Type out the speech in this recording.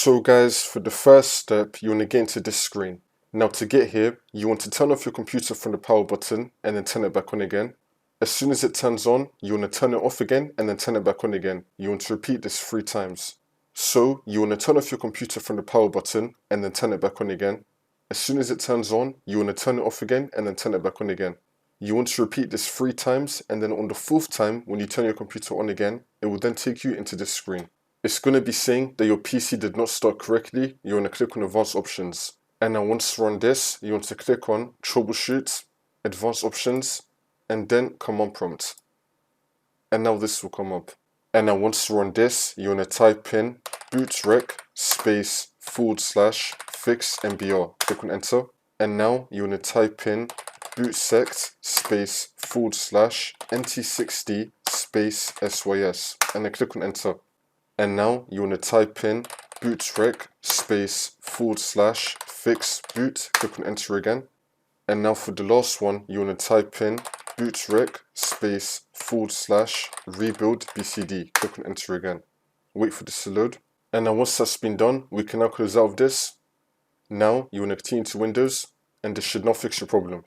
So guys, for the first step, you want to get into this screen. Now to get here, you want to turn off your computer from the power button and then turn it back on again. As soon as it turns on, you want to turn it off again and then turn it back on again. You want to repeat this 3 times. So you want to turn off your computer from the power button and then turn it back on again. As soon as it turns on, you want to turn it off again and then turn it back on again. You want to repeat this 3 times, and then on the 4th time, when you turn your computer on again, it will then take you into this screen. It's going to be saying that your PC did not start correctly. You want to click on Advanced Options. And now once you're on this, you want to click on Troubleshoot, Advanced Options, and then Command Prompt. And now this will come up. And now once you're on this, you want to type in bootrec /fix mbr. Click on Enter. And now you want to type in bootsect /nt60 sys, and then click on Enter. And now you want to type in bootrec /fix boot, click on Enter again. And now for the last one, you want to type in bootrec /rebuild bcd, click on Enter again. Wait for this to load. And now once that's been done, we can now close out of this. Now you want to continue to Windows, and this should now fix your problem.